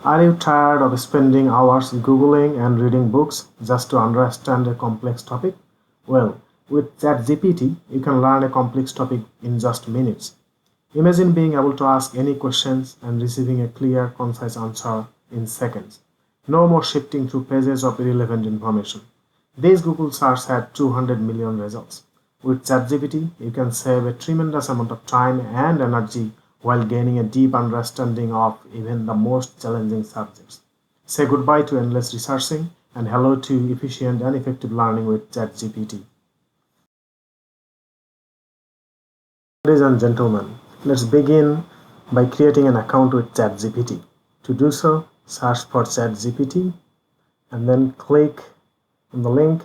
Are you tired of spending hours Googling and reading books just to understand a complex topic? Well, with ChatGPT, you can learn a complex topic in just minutes. Imagine being able to ask any questions and receiving a clear, concise answer in seconds. No more shifting through pages of irrelevant information. This Google search had 200 million results. With ChatGPT, you can save a tremendous amount of time and energy while gaining a deep understanding of even the most challenging subjects. Say goodbye to endless researching and hello to efficient and effective learning with ChatGPT. Ladies and gentlemen, let's begin by creating an account with ChatGPT. To do so, search for ChatGPT and then click on the link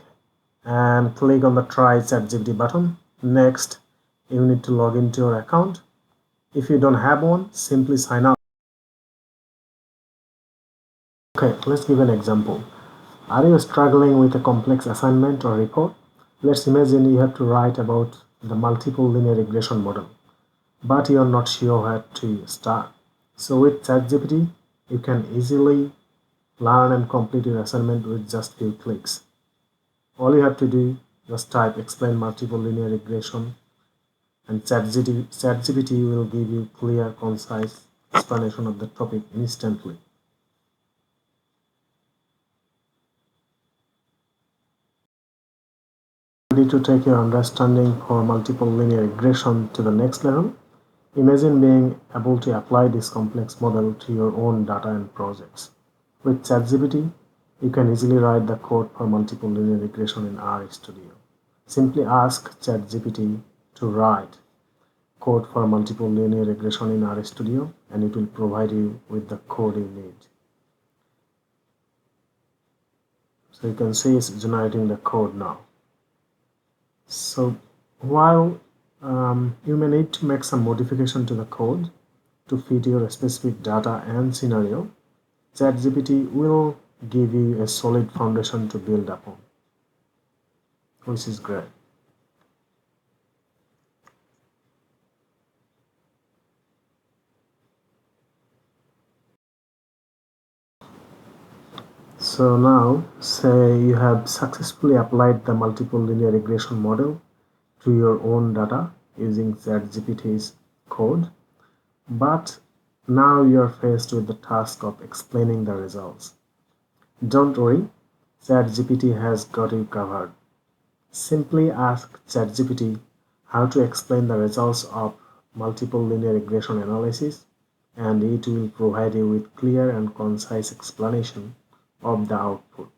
and click on the Try ChatGPT button. Next, you need to log into your account. If you don't have one, simply sign up. Okay, let's give an example. Are you struggling with a complex assignment or report? Let's imagine you have to write about the multiple linear regression model, but you are not sure where to start. So with ChatGPT, you can easily learn and complete your assignment with just few clicks. All you have to do, just type explain multiple linear regression and ChatGPT will give you clear, concise explanation of the topic instantly. Ready to take your understanding for multiple linear regression to the next level? Imagine being able to apply this complex model to your own data and projects. With ChatGPT, you can easily write the code for multiple linear regression in R Studio. Simply ask ChatGPT to write code for multiple linear regression in R Studio and it will provide you with the code you need. So you can see it's generating the code now. So while you may need to make some modification to the code to fit your specific data and scenario, ChatGPT will give you a solid foundation to build upon, which is great. So now, say you have successfully applied the multiple linear regression model to your own data using ChatGPT's code, but now you are faced with the task of explaining the results. Don't worry, ChatGPT has got you covered. Simply ask ChatGPT how to explain the results of multiple linear regression analysis, and it will provide you with clear and concise explanation of the output.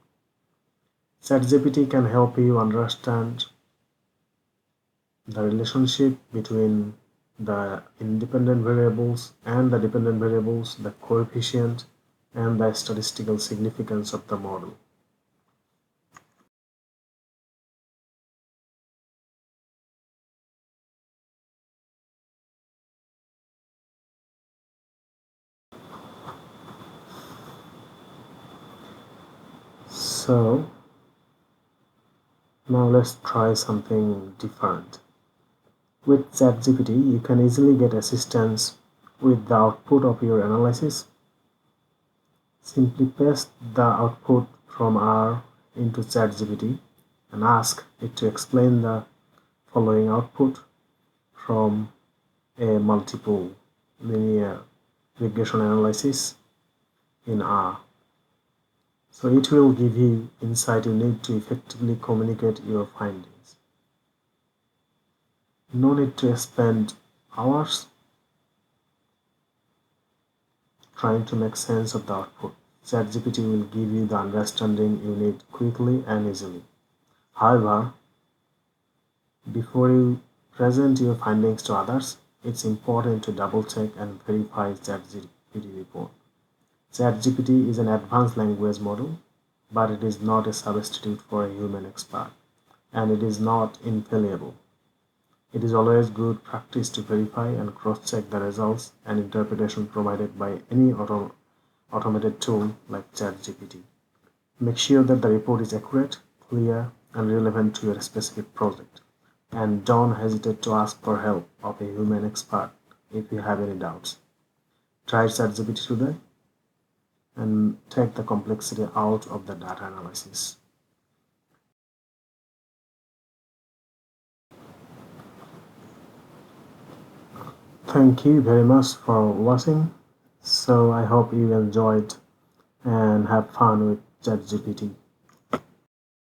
ChatGPT can help you understand the relationship between the independent variables and the dependent variables, the coefficient, and the statistical significance of the model. So now let's try something different. With ChatGPT, you can easily get assistance with the output of your analysis. Simply paste the output from R into ChatGPT and ask it to explain the following output from a multiple linear regression analysis in R. So it will give you insight you need to effectively communicate your findings. No need to spend hours trying to make sense of the output. ChatGPT will give you the understanding you need quickly and easily. However, before you present your findings to others, it's important to double check and verify ChatGPT report. ChatGPT is an advanced language model, but it is not a substitute for a human expert, and it is not infallible. It is always good practice to verify and cross-check the results and interpretation provided by any automated tool like ChatGPT. Make sure that the report is accurate, clear, and relevant to your specific project. And don't hesitate to ask for help of a human expert if you have any doubts. Try ChatGPT today. and take the complexity out of the data analysis. Thank you very much for watching. So I hope you enjoyed and have fun with ChatGPT.